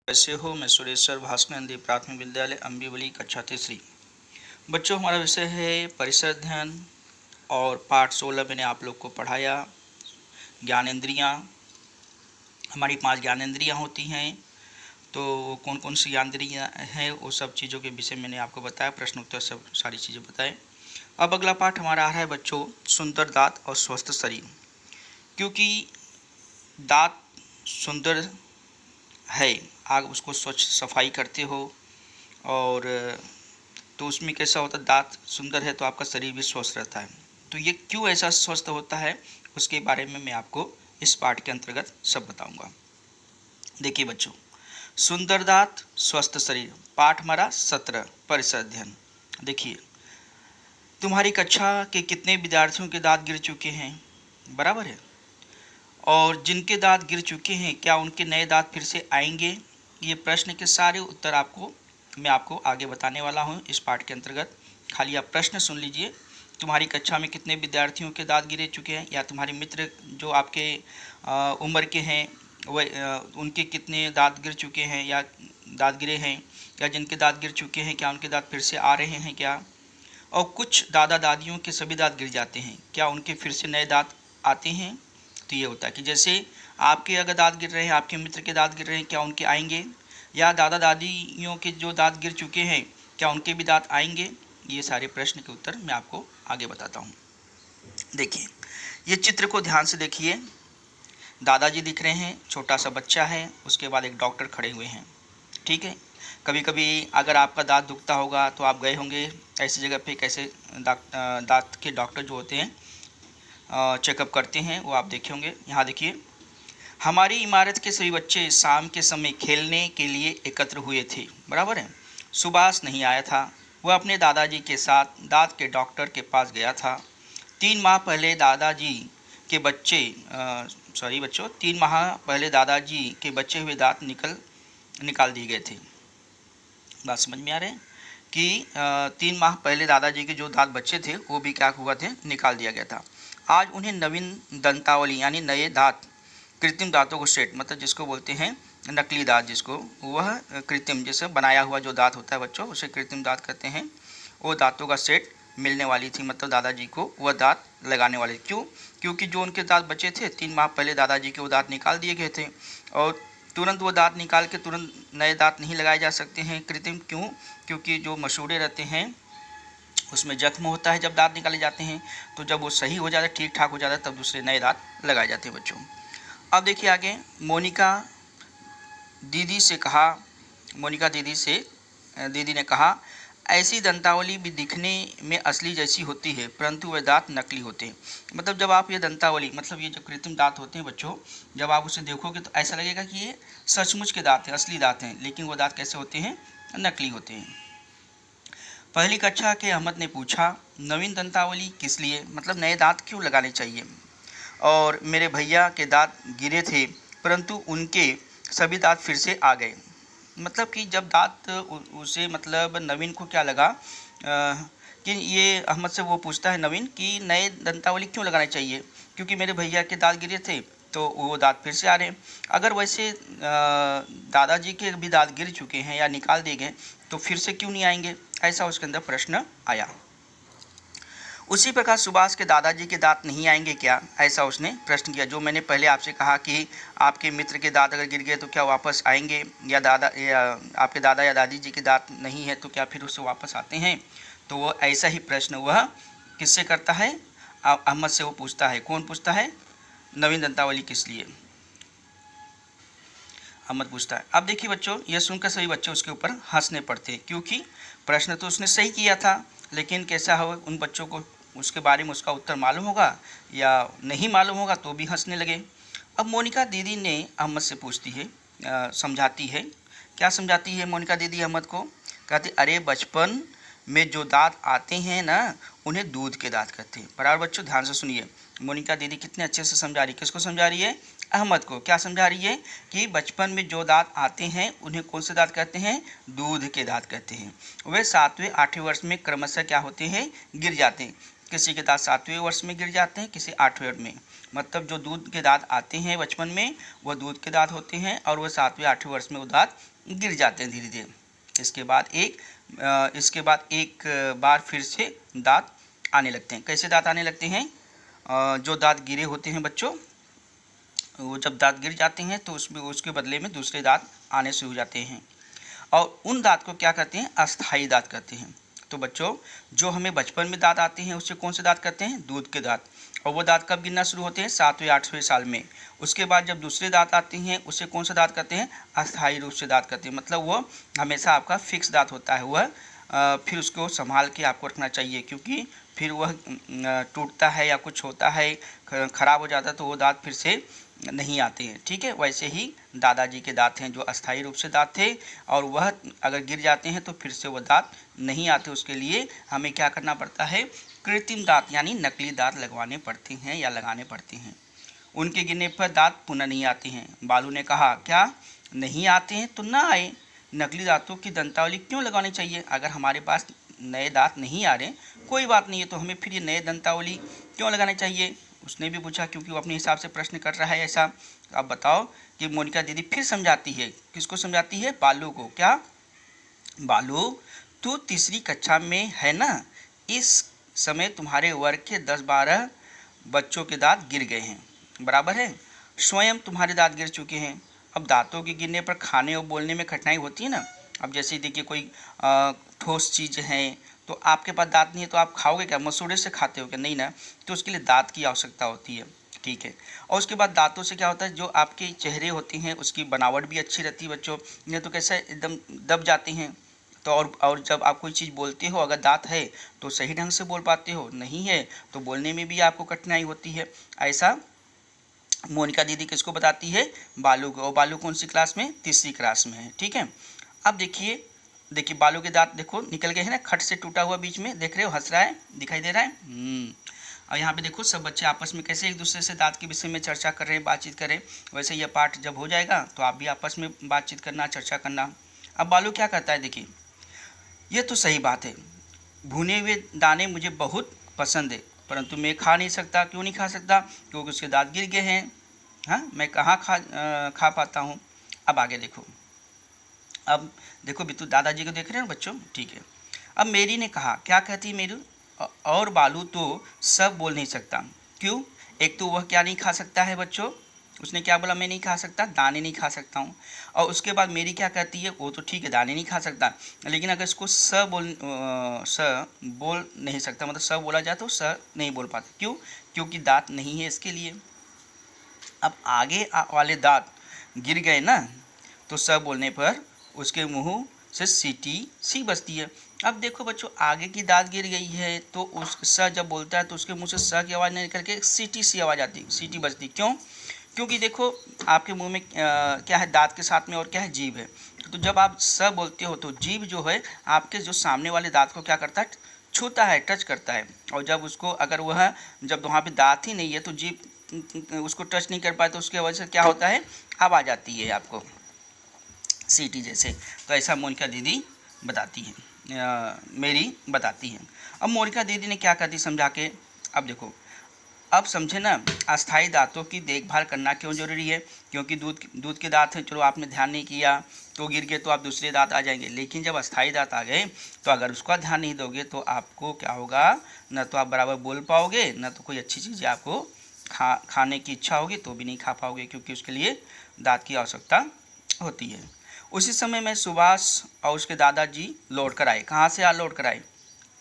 कैसे हो। मैं सुरेश्वर भास्कर नंदी प्राथमिक विद्यालय अम्बीवली कक्षा तीसरी। बच्चों, हमारा विषय है परिसर अध्ययन और पाठ 16 मैंने आप लोग को पढ़ाया। ज्ञानेंद्रियाँ, हमारी 5 ज्ञानेंद्रियाँ होती हैं। तो कौन कौन सी ज्ञानेंद्रियाँ हैं वो सब चीज़ों के विषय मैंने आपको बताया, प्रश्न उत्तर सब सारी चीज़ें बताए। अब अगला पाठ हमारा आ रहा है बच्चों, सुंदर दांत और स्वस्थ शरीर। क्योंकि दांत सुंदर है, आप उसको स्वच्छ सफाई करते हो और तो उसमें कैसा होता है, दांत सुंदर है तो आपका शरीर भी स्वस्थ रहता है। तो ये क्यों ऐसा स्वस्थ होता है उसके बारे में मैं आपको इस पाठ के अंतर्गत सब बताऊंगा। देखिए बच्चों, सुंदर दांत स्वस्थ शरीर, पाठ हमारा 17 परिसर अध्ययन। देखिए, तुम्हारी कक्षा के कितने विद्यार्थियों के दांत गिर चुके हैं, बराबर है। और जिनके दांत गिर चुके हैं क्या उनके नए दांत फिर से आएंगे। ये प्रश्न के सारे उत्तर मैं आपको आगे बताने वाला हूँ इस पाठ के अंतर्गत। खाली आप प्रश्न सुन लीजिए। तुम्हारी कक्षा में कितने विद्यार्थियों के दांत गिरे चुके हैं, या तुम्हारे मित्र जो आपके उम्र के हैं वह उनके कितने दांत गिर चुके हैं या दांत गिरे हैं, या जिनके दांत गिर चुके हैं क्या उनके दांत फिर से आ रहे हैं क्या। और कुछ दादा दादियों के सभी दांत गिर जाते हैं, क्या उनके फिर से नए दांत आते हैं। तो ये होता है कि जैसे आपके अगर दांत गिर रहे हैं, आपके मित्र के दांत गिर रहे हैं, क्या उनके आएंगे, या दादा दादियों के जो दांत गिर चुके हैं क्या उनके भी दांत आएंगे। ये सारे प्रश्न के उत्तर मैं आपको आगे बताता हूँ। देखिए, ये चित्र को ध्यान से देखिए। दादाजी दिख रहे हैं, छोटा सा बच्चा है, उसके बाद एक डॉक्टर खड़े हुए हैं। ठीक है। कभी कभी अगर आपका दांत दुखता होगा तो आप गए होंगे ऐसी जगह पे, कैसे दांत के डॉक्टर जो होते हैं चेकअप करते हैं, वो आप देखे होंगे। यहाँ देखिए, हमारी इमारत के सभी बच्चे शाम के समय खेलने के लिए एकत्र हुए थे, बराबर है। सुभाष नहीं आया था, वह अपने दादाजी के साथ दांत के डॉक्टर के पास गया था। 3 माह पहले दादाजी के बच्चे सॉरी बच्चों 3 माह पहले दादाजी के बचे हुए दांत निकाल दिए गए थे। बात समझ में आ रहे हैं कि 3 माह पहले दादाजी के जो दांत बच्चे थे वो भी क्या हुआ थे, निकाल दिया गया था। आज उन्हें नवीन दंतावली यानी नए दांत, कृत्रिम दांतों को सेट, मतलब जिसको बोलते हैं नकली दांत, जिसको वह कृत्रिम जैसे बनाया हुआ जो दांत होता है बच्चों, उसे कृत्रिम दांत कहते हैं। वो दांतों का सेट मिलने वाली थी, मतलब दादाजी को वह दांत लगाने वाले। क्यों? क्योंकि जो उनके दांत बचे थे 3 माह पहले दादाजी के वो दांत निकाल दिए गए थे, और तुरंत वो दांत निकाल के तुरंत नए दांत नहीं लगाए जा सकते हैं कृत्रिम। क्यों? क्योंकि जो मसूड़े रहते हैं उसमें जख्म होता है जब दांत निकाले जाते हैं, तो जब वो सही हो जाता है, ठीक ठाक हो जाता है, तब दूसरे नए दांत लगाए जाते हैं बच्चों। अब देखिए आगे, मोनिका दीदी ने कहा, ऐसी दंतावली भी दिखने में असली जैसी होती है, परंतु वे दांत नकली होते हैं। मतलब जब आप ये दंतावली, मतलब ये जो कृत्रिम दांत होते हैं बच्चों, जब आप उसे देखोगे तो ऐसा लगेगा कि ये सचमुच के दांत हैं, असली दांत हैं, लेकिन वो दांत कैसे होते हैं, नकली होते हैं। पहली कक्षा के अहमद ने पूछा, नवीन दंतावली किस लिए, मतलब नए दांत क्यों लगाने चाहिए। और मेरे भैया के दांत गिरे थे परंतु उनके सभी दांत फिर से आ गए। मतलब कि जब दांत उसे मतलब नवीन को क्या लगा कि ये अहमद से वो पूछता है नवीन कि नए दंतावली क्यों लगाना चाहिए, क्योंकि मेरे भैया के दांत गिरे थे तो वो दांत फिर से आ रहे हैं। अगर वैसे दादाजी के भी दांत गिर चुके हैं या निकाल दिए गए तो फिर से क्यों नहीं आएंगे, ऐसा उसके अंदर प्रश्न आया। उसी प्रकार सुभाष के दादाजी के दांत नहीं आएंगे क्या, ऐसा उसने प्रश्न किया। जो मैंने पहले आपसे कहा कि आपके मित्र के दांत अगर गिर गए तो क्या वापस आएंगे, या आपके दादा या दादी जी के दांत नहीं है तो क्या फिर उससे वापस आते हैं। तो वो ऐसा ही प्रश्न वह किससे करता है, अहमद से वो पूछता है। कौन पूछता है, नवीन दंतावली किस लिए, अहमद पूछता है। अब देखिए बच्चों, यह सुनकर सभी बच्चे उसके ऊपर हंसने पड़ते हैं, क्योंकि प्रश्न तो उसने सही किया था, लेकिन कैसा हो, उन बच्चों को उसके बारे में उसका उत्तर मालूम होगा या नहीं मालूम होगा तो भी हंसने लगे। अब मोनिका दीदी ने अहमद से पूछती है, समझाती है। क्या समझाती है मोनिका दीदी अहमद को, कहती अरे बचपन में जो दांत आते हैं ना उन्हें दूध के दांत कहते हैं। बराबर बच्चों ध्यान से सुनिए, मोनिका दीदी कितने अच्छे से समझा रही है। किसको समझा रही है, अहमद को। क्या समझा रही है कि बचपन में जो दांत आते हैं उन्हें कौन से दांत कहते हैं, दूध के दांत कहते हैं। वे 7वें 8वें वर्ष में क्रमशः क्या होते हैं, गिर जाते हैं। किसी के दांत 7वें वर्ष में गिर जाते हैं, किसी 8वें में। मतलब जो दूध के दांत आते हैं बचपन में वह दूध के दांत होते हैं, और वह 7वें 8वें वर्ष में वो दांत गिर जाते हैं धीरे धीरे। इसके बाद एक बार फिर से दांत आने लगते हैं। कैसे दांत आने लगते हैं? जो दांत गिरे होते हैं बच्चों, वो जब दांत गिर जाते हैं तो उसके बदले में दूसरे दांत आने शुरू हो जाते हैं, और उन दांत को क्या कहते हैं? अस्थाई दांत कहते हैं। तो बच्चों, जो हमें बचपन में दांत आते हैं उससे कौन से दांत कहते हैं? दूध के दांत। और वो दांत कब गिरना शुरू होते हैं? 7वें 8वें साल में। उसके बाद जब दूसरे दांत आते हैं उससे कौन सा दांत कहते हैं? अस्थाई रूप से दांत कहते हैं। मतलब वो हमेशा आपका फिक्स दांत होता है, वह फिर उसको संभाल के आपको रखना चाहिए, क्योंकि फिर वह टूटता है या कुछ होता है, खराब हो जाता है, तो वो दांत फिर से नहीं आते हैं। ठीक है, वैसे ही दादाजी के दांत हैं जो अस्थाई रूप से दांत थे, और वह अगर गिर जाते हैं तो फिर से वो दांत नहीं आते। उसके लिए हमें क्या करना पड़ता है? कृत्रिम दांत यानी नकली दांत लगवाने पड़ते हैं या लगाने पड़ते हैं। उनके गिरने पर दांत पुनः नहीं आते हैं। बालू ने कहा, क्या नहीं आते हैं तो ना आए, नकली दांतों की दंतावली क्यों लगानी चाहिए? अगर हमारे पास नए दांत नहीं आ रहे, कोई बात नहीं है, तो हमें फिर ये नए दंतावली क्यों लगाने चाहिए? उसने भी पूछा, क्योंकि वो अपने हिसाब से प्रश्न कर रहा है ऐसा। अब बताओ कि मोनिका दीदी फिर समझाती है। किसको समझाती है? बालू को। क्या? बालू, तू तीसरी कक्षा में है ना, इस समय तुम्हारे वर्ग के 10-12 बच्चों के दांत गिर गए हैं, बराबर है? स्वयं तुम्हारे दांत गिर चुके हैं। अब दांतों के गिरने पर खाने और बोलने में कठिनाई होती है ना। अब जैसे देखिए कोई ठोस चीज़ है, तो आपके पास दांत नहीं है तो आप खाओगे क्या? मसूड़े से खाते हो क्या? नहीं ना। तो उसके लिए दांत की आवश्यकता होती है। ठीक है। और उसके बाद दांतों से क्या होता है? जो आपके चेहरे होते हैं उसकी बनावट भी अच्छी रहती है बच्चों। नहीं तो कैसे एकदम दब जाते हैं। तो और जब आप कोई चीज़ बोलते हो, अगर दांत है तो सही ढंग से बोल पाते हो, नहीं है तो बोलने में भी आपको कठिनाई होती है। ऐसा मोनिका दीदी किसको बताती है? बालू को। और बालू कौन सी क्लास में? तीसरी क्लास में है। ठीक है। अब देखिए बालू के दांत देखो निकल गए हैं ना, खट से टूटा हुआ बीच में, देख रहे हो? हंस रहा है, दिखाई दे रहा है। और यहाँ पे देखो सब बच्चे आपस में कैसे एक दूसरे से दांत के विषय में चर्चा कर रहे हैं, बातचीत कर रहे हैं। वैसे यह पाठ जब हो जाएगा तो आप भी आपस में बातचीत करना, चर्चा करना। अब बालू क्या कहता है? देखिए, यह तो सही बात है, भुने हुए दाने मुझे बहुत पसंद है, परंतु मैं खा नहीं सकता। क्यों नहीं खा सकता? क्योंकि उसके दांत गिर गए हैं। हाँ, मैं कहाँ खा पाता हूँ। अब आगे देखो, अब देखो बिट्टू दादाजी को देख रहे हैं बच्चों? ठीक है। अब मेरी ने कहा, क्या कहती है मेरू? और बालू तो सब बोल नहीं सकता। क्यों? एक तो वह क्या नहीं खा सकता है बच्चों? उसने क्या बोला? मैं नहीं खा सकता, दाने नहीं खा सकता हूँ। और उसके बाद मेरी क्या कहती है? वो तो ठीक है, दाने नहीं खा सकता, लेकिन अगर इसको स बोल नहीं सकता, मतलब स बोला जाए तो स नहीं बोल पाता। क्यों? क्योंकि दांत नहीं है इसके लिए। अब आगे वाले दांत गिर गए ना, तो स बोलने पर उसके मुंह से सी बजती है। अब देखो बच्चों, आगे की दांत गिर गई है तो उस स जब बोलता है तो उसके मुंह से स की आवाज़ नहीं निकल के सी आवाज़ आती, सीटी बजती। क्यों? क्योंकि देखो आपके मुंह में क्या है? दांत के साथ में और क्या है? जीभ है। तो जब आप स बोलते हो तो जीभ जो है आपके जो सामने वाले दांत को क्या करता है? छूता है, टच करता है। और जब उसको अगर वह जब वहाँ पे दांत ही नहीं है तो जीभ उसको टच नहीं कर पाए, तो उसकी वजह से क्या होता है? आवाज़ आती है आपको सीटी जैसे। तो ऐसा मोनिका दीदी बताती है, मेरी बताती है। अब मोनिका दीदी ने क्या कहती समझा के? अब देखो, अब समझे ना, अस्थाई दांतों की देखभाल करना क्यों जरूरी है? क्योंकि दूध के दांत हैं, चलो आपने ध्यान नहीं किया तो गिर गए, तो आप दूसरे दांत आ जाएंगे। लेकिन जब अस्थाई दांत आ गए तो अगर उसका ध्यान नहीं दोगे तो आपको क्या होगा? न तो आप बराबर बोल पाओगे, न तो कोई अच्छी चीज़ आपको खाने की इच्छा होगी तो भी नहीं खा पाओगे, क्योंकि उसके लिए दांत की आवश्यकता होती है। उसी समय में सुभाष और उसके दादाजी लौट कर आए। कहाँ से लौट कर आए?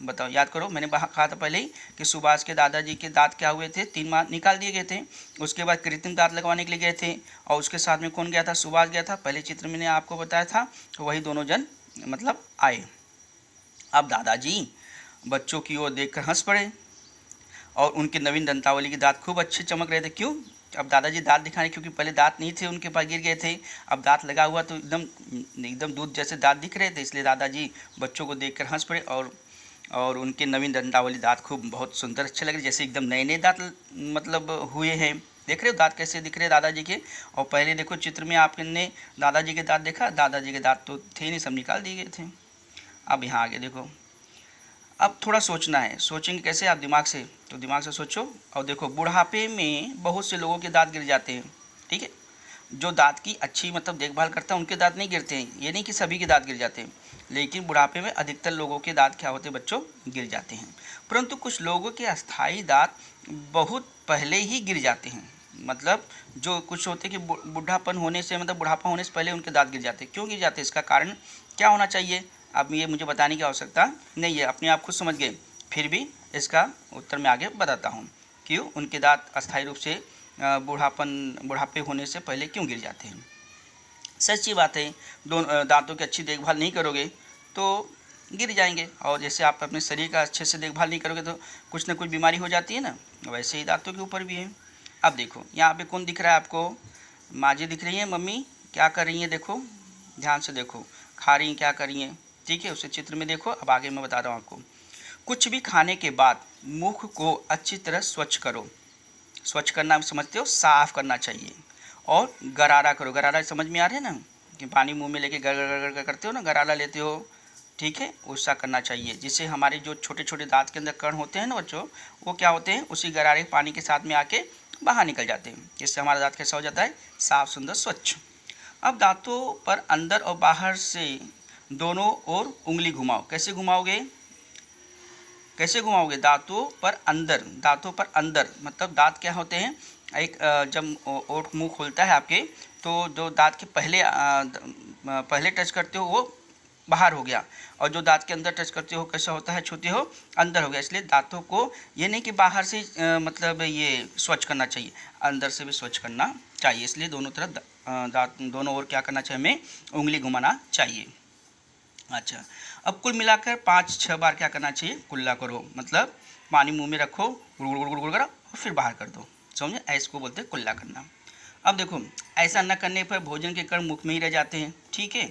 बताओ, याद करो, मैंने कहा था पहले ही कि सुभाष के दादाजी के दांत क्या हुए थे? 3 माह निकाल दिए गए थे। उसके बाद कृत्रिम दांत लगवाने के लिए गए थे, और उसके साथ में कौन गया था? सुभाष गया था। पहले चित्र मैंने आपको बताया था, तो वही दोनों जन मतलब आए। अब दादाजी बच्चों की ओर देखकर हंस पड़े, और उनके नवीन दंतावली के दांत खूब अच्छे चमक रहे थे। क्यों? अब दादाजी दांत दिखाने, क्योंकि पहले दांत नहीं थे उनके पास, गिर गए थे। अब दांत लगा हुआ तो एकदम दूध जैसे दांत दिख रहे थे, इसलिए दादाजी बच्चों को देखकर हंस पड़े, और उनके नवीन दंतावली दांत खूब बहुत सुंदर अच्छे लग रहे, जैसे एकदम नए नए दांत मतलब हुए हैं। देख रहे हो दांत कैसे दिख रहे हैं दादाजी के? और पहले देखो चित्र में आपने दादाजी के दांत देखा, दादाजी के दांत तो थे नहीं, सब निकाल दिए गए थे। अब यहाँ आगे देखो, अब थोड़ा सोचना है। सोचेंगे कैसे आप? दिमाग से। तो दिमाग से सोचो और देखो, बुढ़ापे में बहुत से लोगों के दांत गिर जाते हैं। ठीक है, जो दांत की अच्छी मतलब देखभाल करता है उनके दांत नहीं गिरते हैं, ये नहीं कि सभी के दांत गिर जाते हैं, लेकिन बुढ़ापे में अधिकतर लोगों के दांत क्या होते हैं बच्चों, गिर जाते हैं। परंतु कुछ लोगों के अस्थायी दांत बहुत पहले ही गिर जाते हैं, मतलब जो कुछ होते हैं कि बुढ़ापन होने से मतलब बुढ़ापा होने से पहले उनके दांत गिर जाते हैं। क्यों गिर जाते हैं, इसका कारण क्या होना चाहिए, अब ये मुझे बताने की आवश्यकता नहीं है, अपने आप खुद समझ गए। फिर भी इसका उत्तर मैं आगे बताता हूँ, क्यों उनके दांत अस्थायी रूप से बुढ़ापे होने से पहले क्यों गिर जाते हैं। सच्ची बात है, दांतों की अच्छी देखभाल नहीं करोगे तो गिर जाएंगे, और जैसे आप अपने शरीर का अच्छे से देखभाल नहीं करोगे तो कुछ ना कुछ बीमारी हो जाती है ना, वैसे ही दांतों के ऊपर भी है। अब देखो यहाँ पे कौन दिख रहा है आपको, माँ जी दिख रही हैं, मम्मी क्या कर रही हैं, देखो ध्यान से देखो, खा रही हैं, क्या कर रही हैं, ठीक है, उसे चित्र में देखो। अब आगे मैं बता रहा हूँ आपको, कुछ भी खाने के बाद मुख को अच्छी तरह स्वच्छ करो। स्वच्छ करना समझते हो, साफ करना चाहिए, और गरारा करो। गरारा समझ में आ रहा है ना, कि पानी मुंह में लेके गर गर गर करते हो ना, गरारा लेते हो, ठीक है, उसका करना चाहिए, जिससे हमारे जो छोटे छोटे दांत के अंदर कण होते हैं ना बच्चों, वो क्या होते हैं उसी गरारे पानी के साथ में आके बाहर निकल जाते हैं, जिससे हमारा दांत कैसा हो जाता है, साफ सुंदर स्वच्छ। अब दांतों पर अंदर और बाहर से दोनों ओर उंगली घुमाओ। कैसे घुमाओगे, कैसे घुमाओगे, दांतों पर अंदर मतलब दांत क्या होते हैं, एक जब ओठ मुंह खोलता है आपके, तो जो दांत के पहले टच करते हो वो बाहर हो गया, और जो दांत के अंदर टच करते हो कैसा होता है, छूते हो अंदर हो गया। इसलिए दांतों को ये नहीं कि बाहर से मतलब ये स्वच्छ करना चाहिए, अंदर से भी स्वच्छ करना चाहिए। इसलिए दोनों तरफ दांत दोनों ओर क्या करना चाहिए, हमें उंगली घुमाना चाहिए। अच्छा, अब कुल मिलाकर 5-6 बार क्या करना चाहिए, कुल्ला करो, मतलब पानी मुंह में रखो, गुड़ गुड़ गुड़ गुड़ करो और फिर बाहर कर दो, समझे, ऐसे को बोलते हैं कुल्ला करना। अब देखो, ऐसा न करने पर भोजन के कण मुख में ही रह जाते हैं, ठीक है।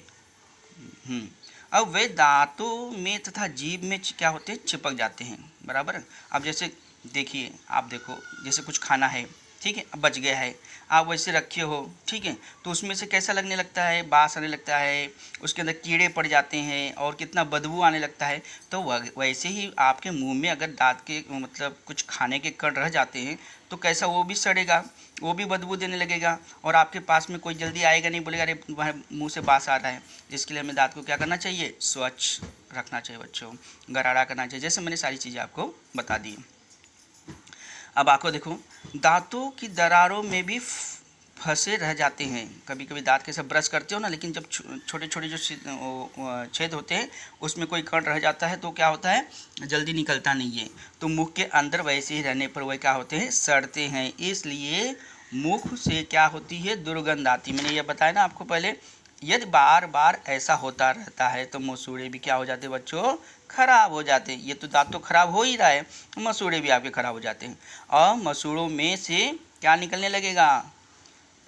अब वे दांतों में तथा जीभ में क्या होते हैं, चिपक जाते हैं, बराबर। अब जैसे देखिए, आप देखो जैसे कुछ खाना है, ठीक है, अब बच गया है, आप वैसे रखे हो, ठीक है, तो उसमें से कैसा लगने लगता है, बास आने लगता है, उसके अंदर कीड़े पड़ जाते हैं और कितना बदबू आने लगता है। तो वैसे ही आपके मुंह में अगर दांत के मतलब कुछ खाने के कण रह जाते हैं तो कैसा वो भी सड़ेगा, वो भी बदबू देने लगेगा, और आपके पास में कोई जल्दी आएगा नहीं, बोलेगा अरे वह मुँह से बास आ रहा है। इसके लिए हमें दांत को क्या करना चाहिए, स्वच्छ रखना चाहिए बच्चों, गरारा करना चाहिए, जैसे मैंने सारी चीज़ें आपको बता दी। अब आपको देखो, दांतों की दरारों में भी फंसे रह जाते हैं। कभी कभी दांत के सब ब्रश करते हो ना, लेकिन जब छोटे छोटे जो छेद होते हैं उसमें कोई कण रह जाता है तो क्या होता है, जल्दी निकलता नहीं है, तो मुख के अंदर वैसे ही रहने पर वह क्या होते हैं, सड़ते हैं। इसलिए मुख से क्या होती है, दुर्गंध आती। मैंने ये बताया ना आपको पहले, यदि बार बार ऐसा होता रहता है तो मसूड़े भी क्या हो जाते हैं बच्चों, खराब हो जाते हैं। ये तो दांत तो खराब हो ही रहा है, मसूड़े भी आपके खराब हो जाते हैं, और मसूड़ों में से क्या निकलने लगेगा,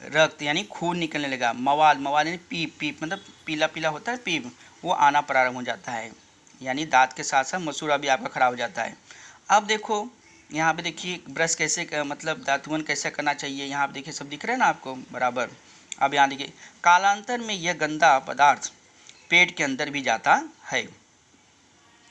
रक्त यानी खून निकलने लगा। मवाल, मवाल यानी पीप, पीप मतलब पीला पीला होता है पीप, वो आना प्रारंभ हो जाता है, यानी दांत के साथ साथ मसूड़ा भी आपका खराब हो जाता है। अब देखो यहाँ पे देखिए, ब्रश कैसे मतलब दातुन कैसे करना चाहिए, यहाँ पे देखिए सब दिख रहा है ना आपको बराबर। अब यहाँ देखिए, कालांतर में यह गंदा पदार्थ पेट के अंदर भी जाता है।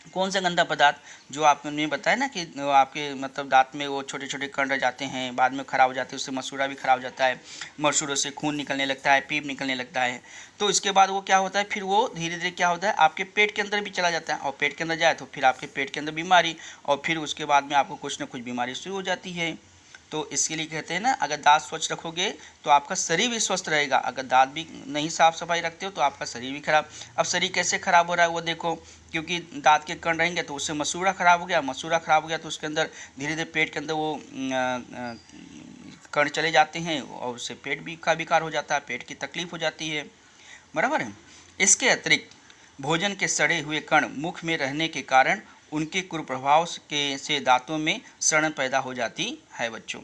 कौन सा गंदा पदार्थ, जो आपने बताया ना कि आपके मतलब दांत में वो छोटे छोटे कण रह जाते हैं, बाद में खराब हो जाते हैं, उससे मसूड़ा भी खराब हो जाता है, मसूड़ों से खून निकलने लगता है, पीप निकलने लगता है। तो इसके बाद वो क्या होता है, फिर वो धीरे धीरे क्या होता है, आपके पेट के अंदर भी चला जाता है, और पेट के अंदर जाए तो फिर आपके पेट के अंदर बीमारी, और फिर उसके बाद में आपको कुछ ना कुछ बीमारी शुरू हो जाती है। तो इसके लिए कहते हैं ना, अगर दांत स्वच्छ रखोगे तो आपका शरीर भी स्वस्थ रहेगा, अगर दांत भी नहीं साफ सफाई रखते हो तो आपका शरीर भी खराब। अब शरीर कैसे खराब हो रहा है वो देखो, क्योंकि दांत के कण रहेंगे तो उससे मसूड़ा खराब हो गया, मसूड़ा खराब हो गया तो उसके अंदर धीरे धीरे पेट के अंदर वो कण चले जाते हैं, और उससे पेट भी का विकार हो जाता है, पेट की तकलीफ हो जाती है, बराबर है। इसके अतिरिक्त भोजन के सड़े हुए कण मुख में रहने के कारण उनके कुप्रभाव से दांतों में सड़न पैदा हो जाती है बच्चों।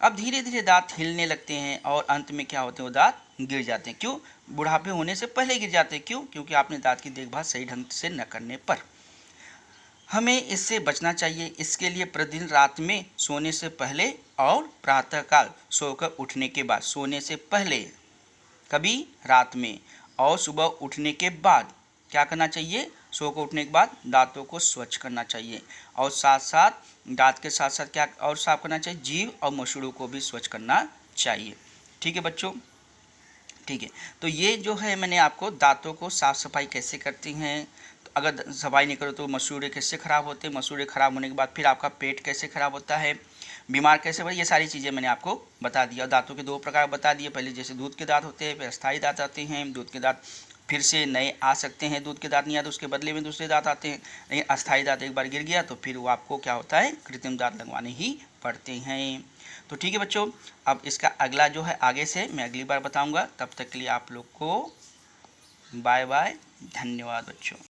अब धीरे धीरे दांत हिलने लगते हैं और अंत में क्या होते हैं, वो दांत गिर जाते हैं। क्यों, बुढ़ापे होने से पहले गिर जाते हैं, क्यों, क्योंकि आपने दांत की देखभाल सही ढंग से न करने पर। हमें इससे बचना चाहिए। इसके लिए प्रतिदिन रात में सोने से पहले और प्रातःकाल सोकर उठने के बाद, सोने से पहले कभी रात में, और सुबह उठने के बाद क्या करना चाहिए, सोकर उठने के बाद दांतों को स्वच्छ करना चाहिए, और साथ साथ दांत के साथ साथ क्या और साफ करना चाहिए, जीभ और मसूड़ों को भी स्वच्छ करना चाहिए। ठीक है बच्चों। ठीक है। तो ये जो है मैंने आपको दांतों को साफ़ सफाई कैसे करती हैं, तो अगर सफाई नहीं करो तो मसूड़े कैसे ख़राब होते हैं, मसूड़े ख़राब होने के बाद फिर आपका पेट कैसे ख़राब होता है, बीमार कैसे पड़े, ये सारी चीज़ें मैंने आपको बता दिया। दांतों के 2 प्रकार बता दिए, पहले जैसे दूध के दांत होते हैं, फिर अस्थायी दांत आते हैं। दूध के दांत फिर से नए आ सकते हैं, दूध के दांत नहीं आते उसके बदले में दूसरे दांत आते हैं, लेकिन अस्थायी दांत एक बार गिर गया तो फिर वो आपको क्या होता है, कृत्रिम दांत लगवाने ही पड़ते हैं। तो ठीक है बच्चों, अब इसका अगला जो है आगे से मैं अगली बार बताऊंगा। तब तक के लिए आप लोग को बाय बाय, धन्यवाद बच्चों।